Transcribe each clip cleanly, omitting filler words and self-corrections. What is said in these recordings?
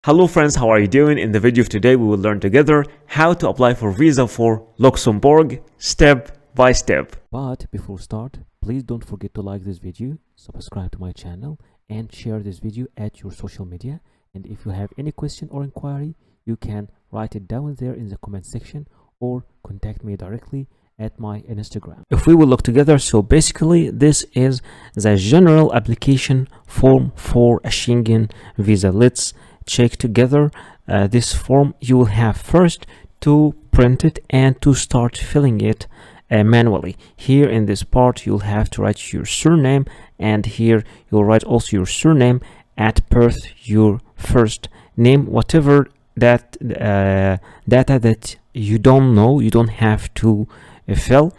Hello friends, how are you doing? In the video of today, we will learn together how to apply for visa for Luxembourg step by step. But before start, please don't forget to like this video, subscribe to my channel, and share this video at your social media. And if you have any question or inquiry, you can write it down there in the comment section or contact me directly at my Instagram. If we will look together, so basically this is the general application form for a Schengen visa. Let's check together this form. You will have first to print it and to start filling it manually. Here in this part you'll have to write your surname, and here you'll write also your surname, at birth your first name, whatever that data that you don't know, you don't have to fill,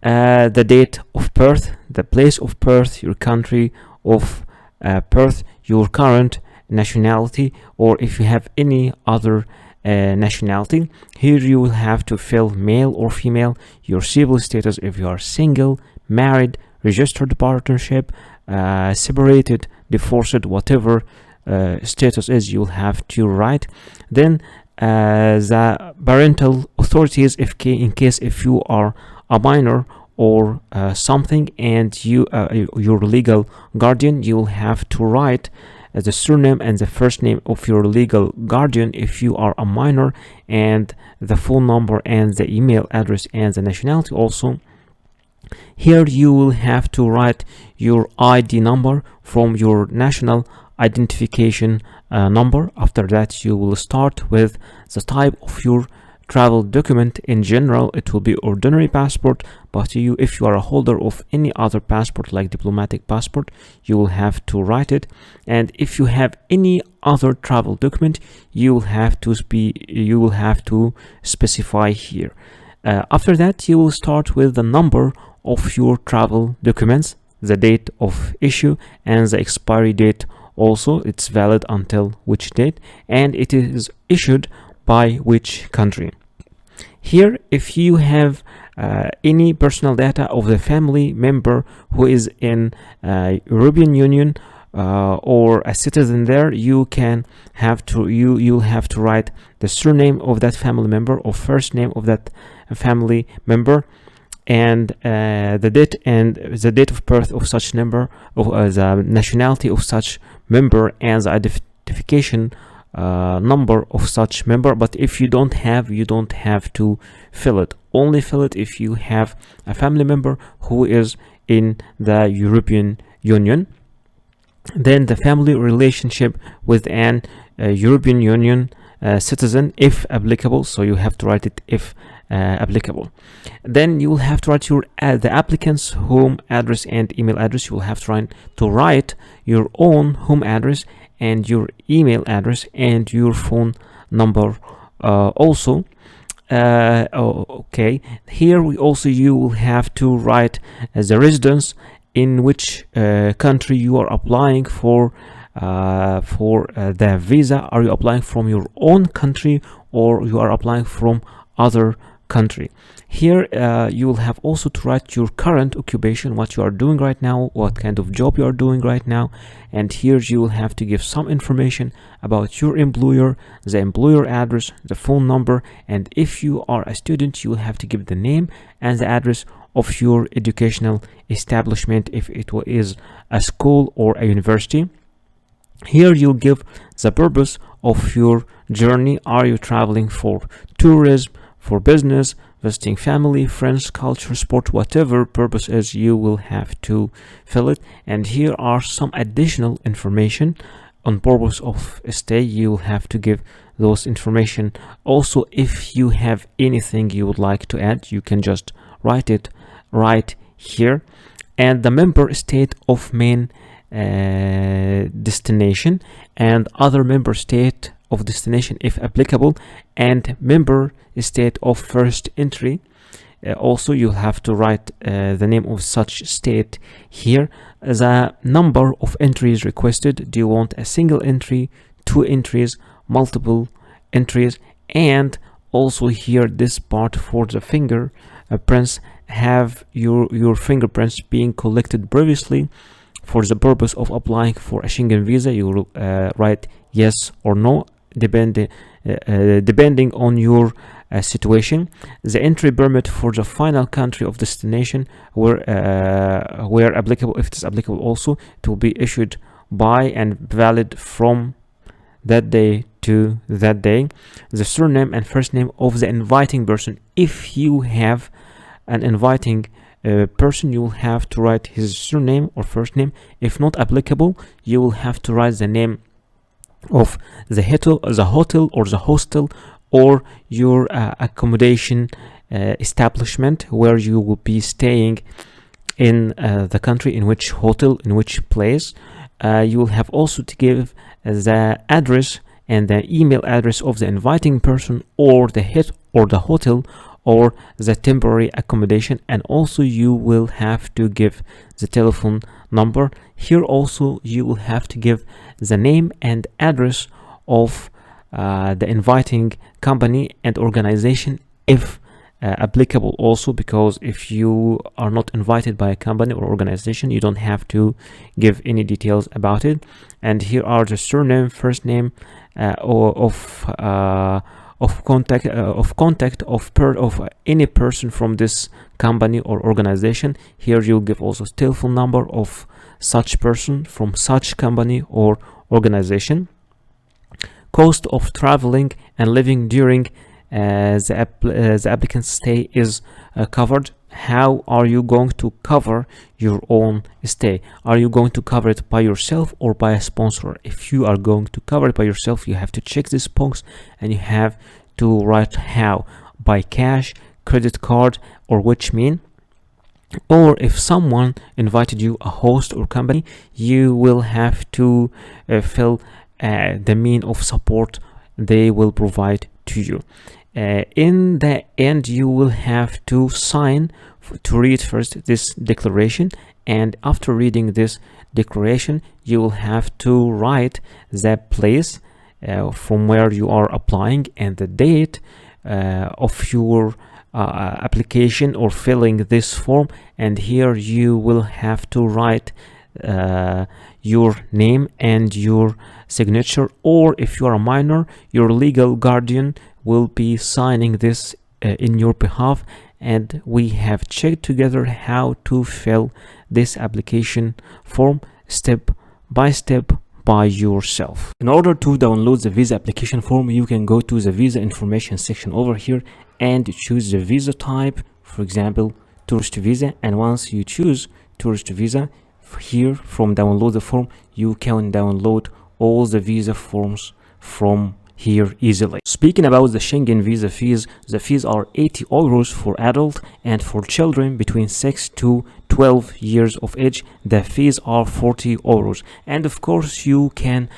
the date of birth, the place of birth, your country of birth, your current nationality, or if you have any other nationality. Here you will have to fill male or female, your civil status if you are single, married, registered partnership, separated, divorced, whatever status is, you'll have to write. Then the parental authorities, in case if you are a minor or something, and you your legal guardian, you'll have to write the surname and the first name of your legal guardian if you are a minor, and the phone number and the email address and the nationality also. Here you will have to write your ID number from your national identification number. After that you will start with the type of your travel document. In general it will be ordinary passport, but if you are a holder of any other passport like diplomatic passport, you will have to write it. And if you have any other travel document, you will have to specify here. After that you will start with the number of your travel documents, the date of issue, and the expiry date also. It's valid until which date, and it is issued by which country. Here, if you have any personal data of the family member who is in European Union or a citizen there, you'll have to write the surname of that family member or first name of that family member, and the date of birth of such member, of the nationality of such member, and the identification number of such member. But if you don't have, you don't have to fill it. Only fill it if you have a family member who is in the European Union. Then the family relationship with an European Union citizen if applicable, so you have to write it if applicable. Then you will have to write the applicant's home address and email address. You will have to write your own home address and your email address and your phone number also. Okay, here you will have to write the residence in which country you are applying for the visa. Are you applying from your own country or you are applying from other country? Here you will have also to write your current occupation, what you are doing right now, what kind of job you are doing right now. And here you will have to give some information about your employer, the employer address, the phone number, and if you are a student you will have to give the name and the address of your educational establishment if it is a school or a university. Here you'll give the purpose of your journey. Are you traveling for tourism, for business, visiting family, friends, culture, sport, whatever purpose is, you will have to fill it. And here are some additional information on purpose of stay. You will have to give those information. Also, if you have anything you would like to add, you can just write it right here. And the member state of main destination and other member state of destination if applicable, and member state of first entry. Also you have to write the name of such state here, the number of entries requested. Do you want a single entry, 2 entries, multiple entries? And also here this part for the fingerprints, have your fingerprints being collected previously for the purpose of applying for a Schengen visa. You will write yes or no. depending on your situation. The entry permit for the final country of destination, where applicable, if it is applicable also, it will be issued by and valid from that day to that day. The surname and first name of the inviting person. If you have an inviting person, you will have to write his surname or first name. If not applicable, you will have to write the name of the hotel or the hostel, or your accommodation establishment where you will be staying in the country, in which hotel, in which place. You will have also to give the address and the email address of the inviting person, or the hotel, or the temporary accommodation, and also you will have to give the telephone number. Here also you will have to give the name and address of the inviting company and organization, if applicable also, because if you are not invited by a company or organization, you don't have to give any details about it. And here are the surname, first name of contact of any person from this company or organization. Here you'll give also telephone number of such person from such company or organization. Cost of traveling and living during the applicant's stay is covered. How are you going to cover your own stay? Are you going to cover it by yourself or by a sponsor? If you are going to cover it by yourself, you have to check this box and you have to write how: by cash, credit card, or which mean. Or if someone invited you, a host or company, you will have to fill the mean of support they will provide to you. In the end, you will have to sign to read first this declaration, and after reading this declaration, you will have to write the place from where you are applying and the date of your application or filling this form. And here you will have to write your name and your signature, or if you are a minor, your legal guardian will be signing this in your behalf. And we have checked together how to fill this application form step by step by yourself. In order to download the visa application form, you can go to the visa information section over here and choose the visa type, for example tourist visa. And once you choose tourist visa, here from download the form, you can download all the visa forms from here easily. Speaking about the Schengen visa fees, the fees are 80 euros for adult, and for children between 6 to 12 years of age, the fees are 40 euros. And of course you can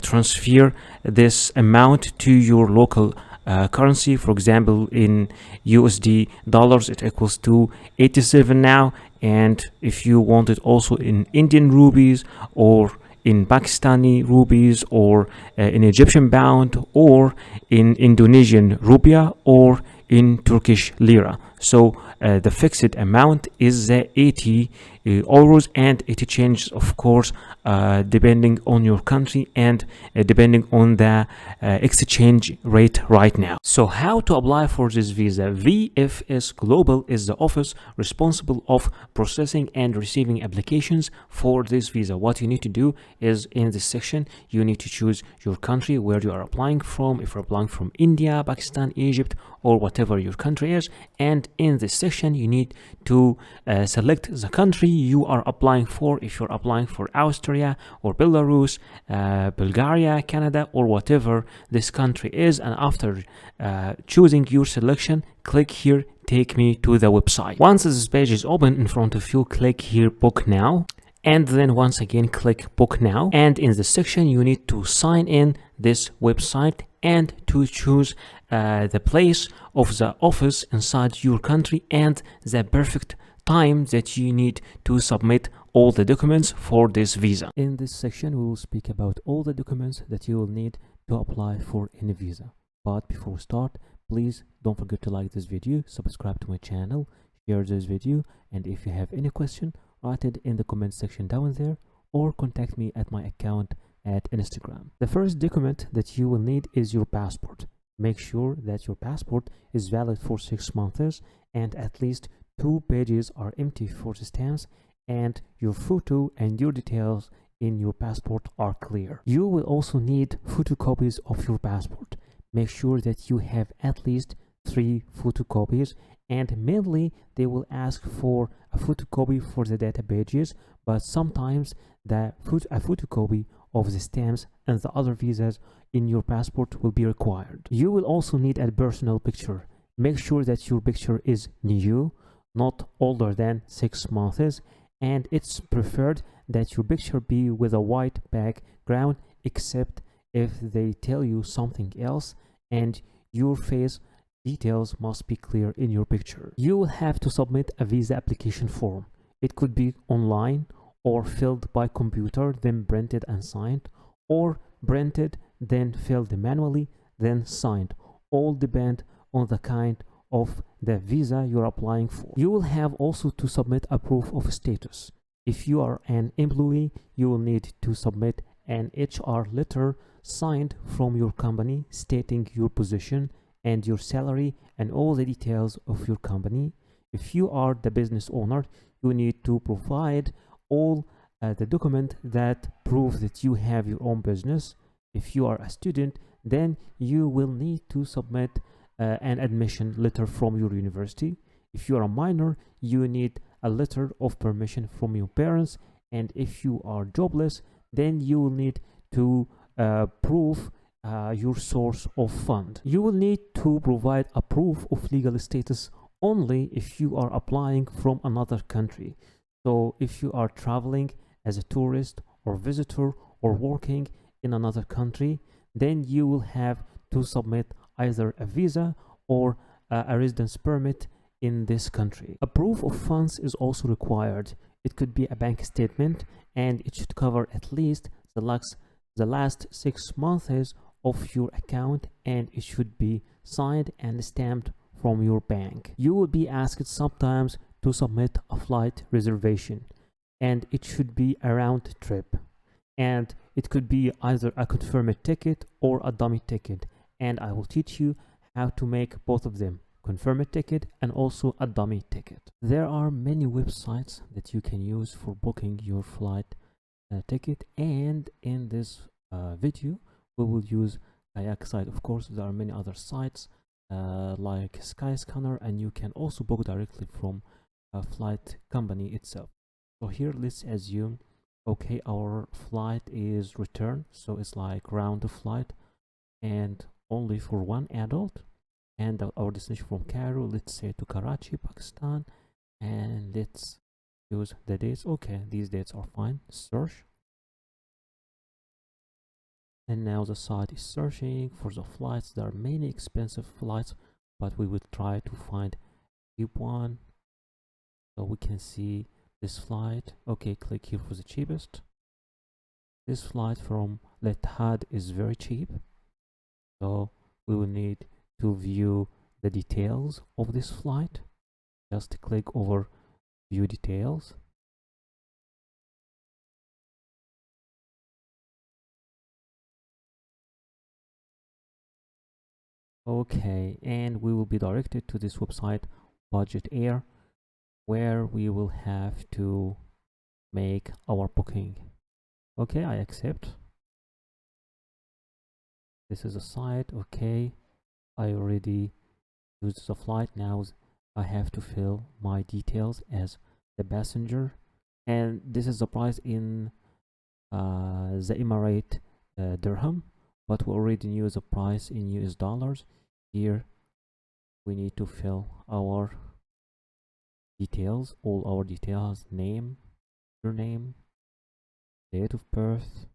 transfer this amount to your local currency. For example, in USD dollars it equals to 87 now, and if you want it also in Indian rupees, or in Pakistani rupees, or in Egyptian pound, or in Indonesian rupiah, or in Turkish lira. So the fixed amount is 80 euros, and it changes of course depending on your country and depending on the exchange rate right now. So how to apply for this visa? VFS Global is the office responsible of processing and receiving applications for this visa. What you need to do is, in this section, you need to choose your country where you are applying from. If you're applying from India, Pakistan, Egypt, or whatever your country is, and in this section you need to select the country you are applying for. If you're applying for Austria or Belarus, Bulgaria, Canada, or whatever this country is, and after choosing your selection, click here, take me to the website. Once this page is open in front of you, click here book now, and then once again click book now. And in this section you need to sign in this website and to choose the place of the office inside your country and the perfect time that you need to submit all the documents for this visa. In this section we will speak about all the documents that you will need to apply for any visa. But before we start, please don't forget to like this video, subscribe to my channel, share this video, and if you have any question, write it in the comment section down there, or contact me at my account at Instagram. The first document that you will need is your passport. Make sure that your passport is valid for 6 months and at least 2 pages are empty for the stamps, and your photo and your details in your passport are clear. You will also need photocopies of your passport. Make sure that you have at least 3 photocopies, and mainly they will ask for a photocopy for the data pages, but sometimes a photocopy of the stamps and the other visas in your passport will be required. You will also need a personal picture. Make sure that your picture is new, not older than 6 months, and it's preferred that your picture be with a white background, except if they tell you something else, and your face details must be clear in your picture. You will have to submit a visa application form. It could be online or filled by computer, then printed and signed, or printed, then filled manually, then signed. All depend on the kind of the visa you're applying for. You will have also to submit a proof of status. If you are an employee, you will need to submit an HR letter signed from your company stating your position and your salary and all the details of your company. If you are the business owner, you need to provide all the document that prove that you have your own business. If you are a student, then you will need to submit an admission letter from your university. If you are a minor, you need a letter of permission from your parents, and if you are jobless, then you will need to prove your source of fund. You will need to provide a proof of legal status only if you are applying from another country. So if you are traveling as a tourist or visitor or working in another country, then you will have to submit either a visa or a residence permit in this country. A proof of funds is also required. It could be a bank statement, and it should cover at least the last 6 months of your account, and it should be signed and stamped from your bank. You will be asked sometimes to submit a flight reservation, and it should be a round trip, and it could be either a confirmed ticket or a dummy ticket, and I will teach you how to make both of them, confirmed ticket and also a dummy ticket. There are many websites that you can use for booking your flight ticket, and in this video we will use kayak site. Of course, there are many other sites like Skyscanner, and you can also book directly from a flight company itself. So here, let's assume, okay, our flight is return, so it's like round flight and only for one adult, and our destination from Cairo, let's say to Karachi, Pakistan, and let's use the dates. Okay, these dates are fine. Search, and now the site is searching for the flights. There are many expensive flights, but we will try to find cheap one. So we can see this flight. Okay, click here for the cheapest. This flight from Etihad is very cheap, so we will need to view the details of this flight. Just click over view details. Okay, and we will be directed to this website, Budget Air, where we will have to make our booking. Okay, I accept. This is a site. Okay, I already used the flight. Now I have to fill my details as the passenger, and this is the price in the Emirate dirham, but we already knew the price in US dollars. Here we need to fill our details, all our details: name, your name, date of birth,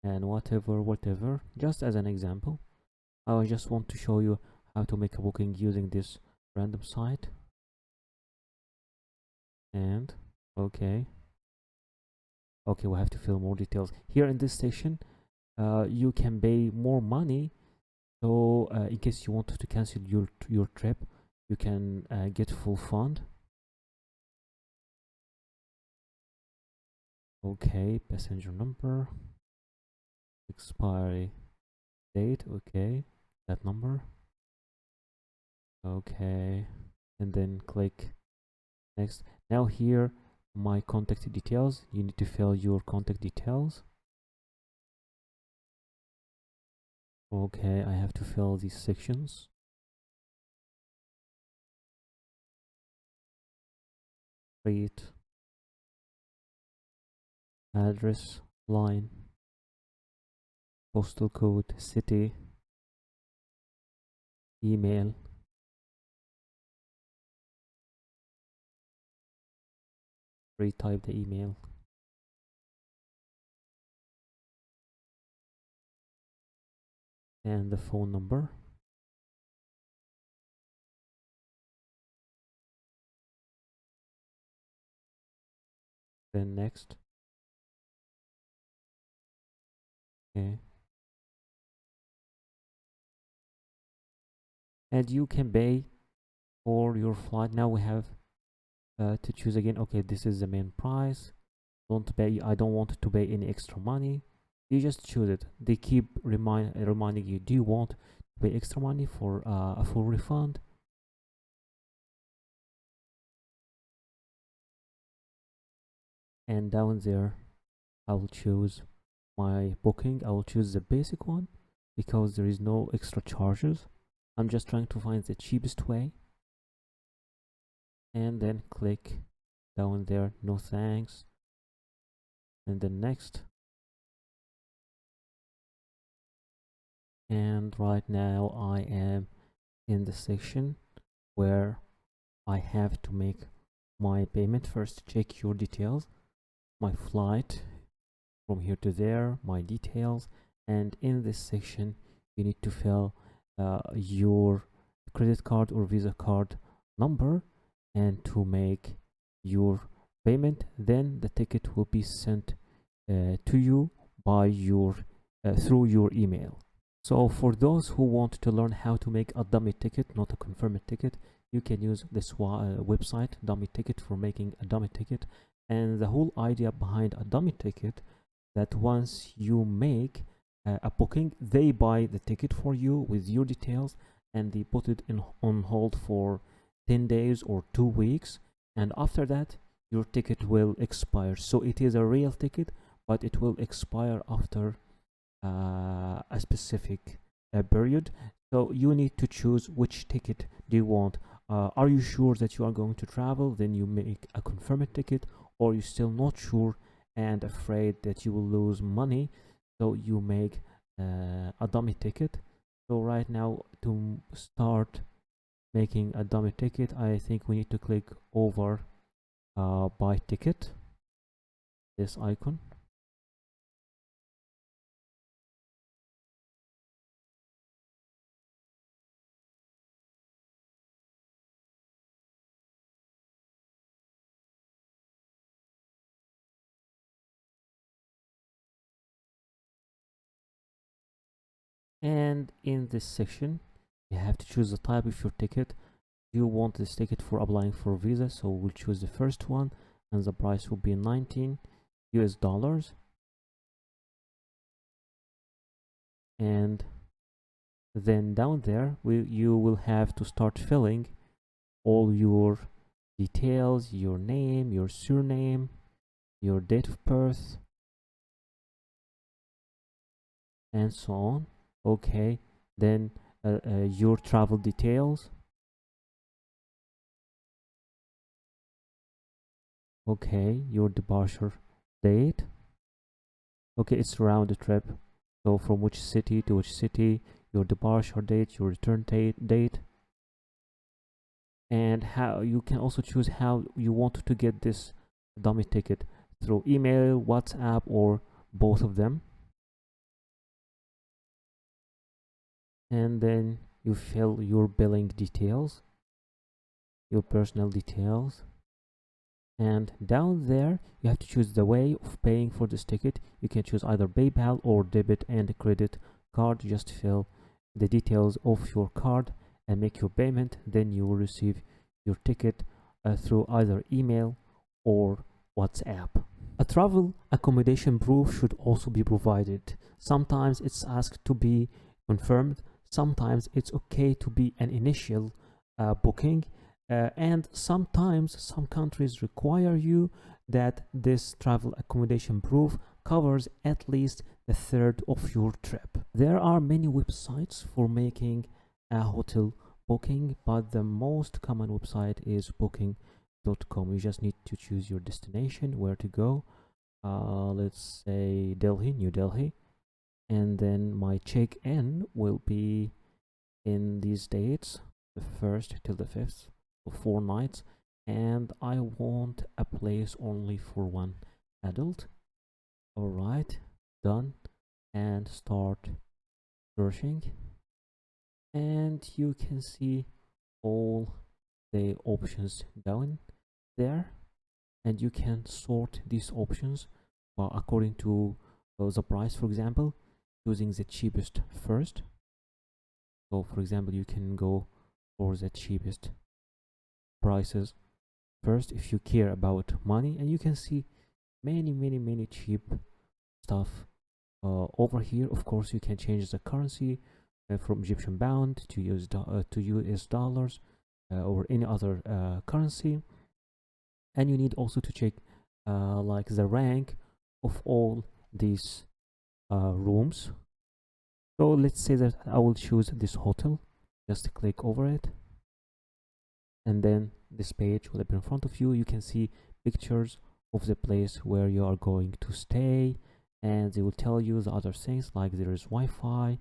and whatever. Just as an example, I just want to show you how to make a booking using this random site. And okay, we have to fill more details here in this section. You can pay more money, so in case you want to cancel your trip, you can get full fund. Okay, passenger number, expiry date, okay, that number, okay, and then click next. Now here, my contact details, you need to fill your contact details. Okay, I have to fill these sections. Street, address, line, postal code, city, email, retype the email, and the phone number. Then next. Okay, and you can pay for your flight. Now we have to choose again. Okay, this is the main price. Don't pay, I don't want to pay any extra money. You just choose it. They keep reminding you, do you want to pay extra money for a full refund? And down there I will choose my booking. I will choose the basic one because there is no extra charges. I'm just trying to find the cheapest way, and then click down there, no thanks, and then next. And right now I am in the section where I have to make my payment. First, check your details, my flight from here to there, my details, and in this section you need to fill your credit card or Visa card number and to make your payment. Then the ticket will be sent to you by your through your email. So for those who want to learn how to make a dummy ticket, not a confirmed ticket, you can use this website, Dummy Ticket, for making a dummy ticket. And the whole idea behind a dummy ticket, that once you make a booking, they buy the ticket for you with your details, and they put it on hold for 10 days or 2 weeks, and after that your ticket will expire. So it is a real ticket, but it will expire after a specific period. So you need to choose which ticket do you want. Are you sure that you are going to travel? Then you make a confirmed ticket. Or you're still not sure and afraid that you will lose money, so you make a dummy ticket. So right now, to start making a dummy ticket, I think we need to click over buy ticket, this icon. And in this section you have to choose the type of your ticket. You want this ticket for applying for visa, so we'll choose the first one, and the price will be 19 US dollars. And then down there you will have to start filling all your details, your name, your surname, your date of birth, and so on. Okay, then your travel details. Okay, your departure date. Okay, it's round trip, so from which city to which city, your departure date, your return date, and how you can also choose how you want to get this dummy ticket, through email, WhatsApp, or both of them. And then you fill your billing details, your personal details, and down there you have to choose the way of paying for this ticket. You can choose either PayPal or debit and credit card. Just fill the details of your card and make your payment. Then you will receive your ticket through either email or WhatsApp. A travel accommodation proof should also be provided. Sometimes it's asked to be confirmed, sometimes it's okay to be an initial booking, and sometimes some countries require you that this travel accommodation proof covers at least a third of your trip. There are many websites for making a hotel booking, but the most common website is booking.com. You just need to choose your destination, where to go. Let's say Delhi, New Delhi, and then my check-in will be in these dates, the 1st till the 5th, for 4 nights, and I want a place only for one adult. Alright, done, and start searching, and you can see all the options down there, and you can sort these options according to the price. For example, choosing the cheapest first. So for example, you can go for the cheapest prices first if you care about money, and you can see many cheap stuff over here. Of course, you can change the currency from Egyptian pound to US dollars or any other currency, and you need also to check like the rank of all these rooms. So let's say that I will choose this hotel. Just click over it, and then this page will appear in front of you. You can see pictures of the place where you are going to stay, and they will tell you the other things, like there is Wi-Fi,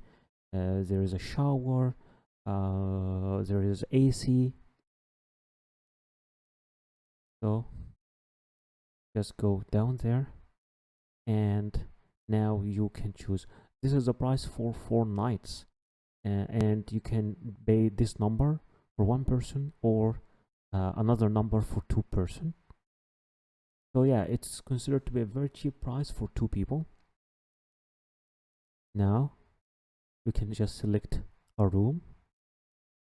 there is a shower, there is AC. So just go down there, and now you can choose. This is the price for 4 nights, and you can pay this number for 1 person or another number for 2 person. So yeah, it's considered to be a very cheap price for 2 people. Now you can just select a room,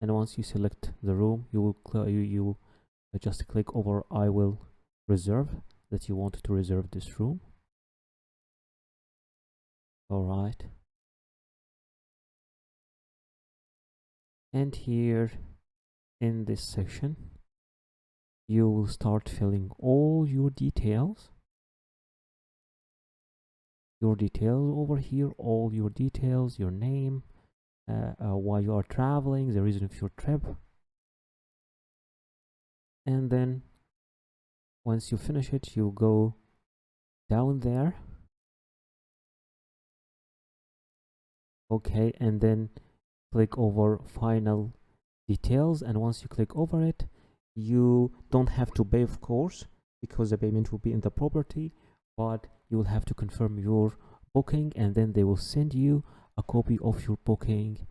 and once you select the room, you will just click over I will reserve, that you want to reserve this room. All right, and here in this section you will start filling all your details over here, all your details, your name, why you are traveling, the reason of your trip, and then once you finish it, you go down there. Okay, and then click over final details, and once you click over it, you don't have to pay, of course, because the payment will be in the property, but you will have to confirm your booking, and then they will send you a copy of your booking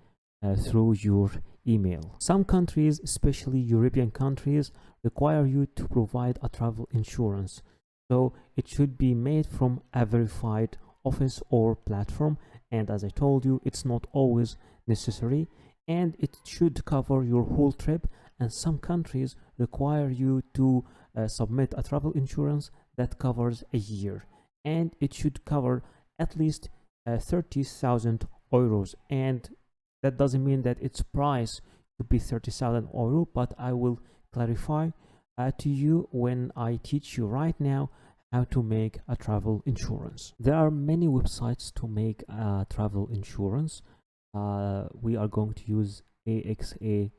through your email. Some countries, especially European countries, require you to provide a travel insurance, so it should be made from a verified office or platform, and as I told you, it's not always necessary, and it should cover your whole trip. And some countries require you to submit a travel insurance that covers a year, and it should cover at least 30,000 euros, and that doesn't mean that its price should be 30,000 euro, but I will clarify to you when I teach you right now how to make a travel insurance. There are many websites to make a travel insurance. We are going to use AXA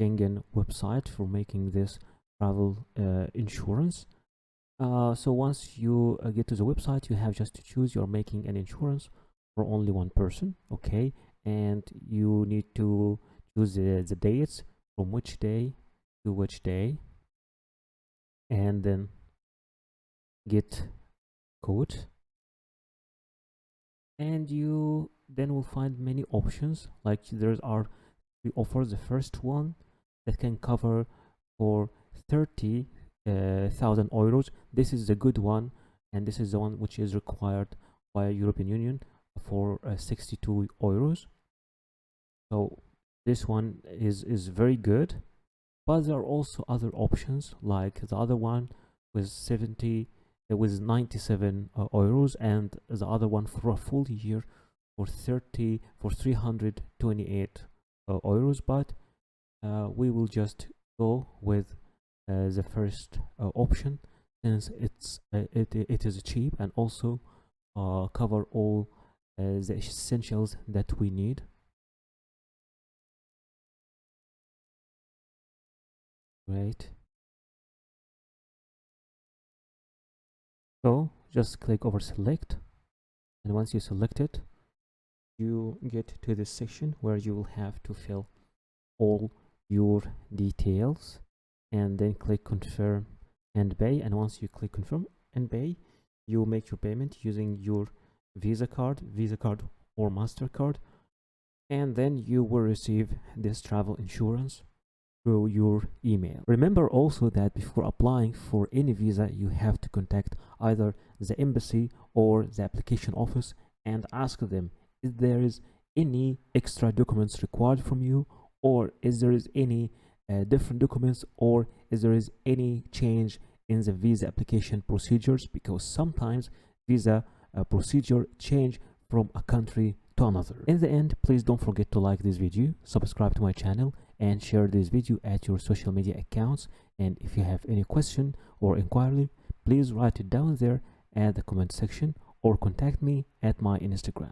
Schengen website for making this travel insurance. So once you get to the website, you have just to choose you're making an insurance for only 1 person, okay, and you need to choose the dates, from which day to which day, and then get code, and you then will find many options. Like there are 3 offers. The first one that can cover for 30,000 euros. This is the good one, and this is the one which is required by European Union for 62 euros. So this one is very good, but there are also other options, like the other one with 70 with 97 euros, and the other one for a full year for 328 euros. But we will just go with the first option, since it is cheap and also cover all the essentials that we need. Great. So just click over select, and once you select it, you get to this section where you will have to fill all your details, and then click confirm and pay. And once you click confirm and pay, you make your payment using your Visa card or MasterCard, and then you will receive this travel insurance through your email. Remember also that before applying for any visa, you have to contact either the embassy or the application office and ask them if there is any extra documents required from you, or is there is any different documents, or is there is any change in the visa application procedures, because sometimes visa procedure change from a country to another. In the end, please don't forget to like this video, subscribe to my channel, and share this video at your social media accounts. And if you have any question or inquiry, please write it down there at the comment section or contact me at my Instagram.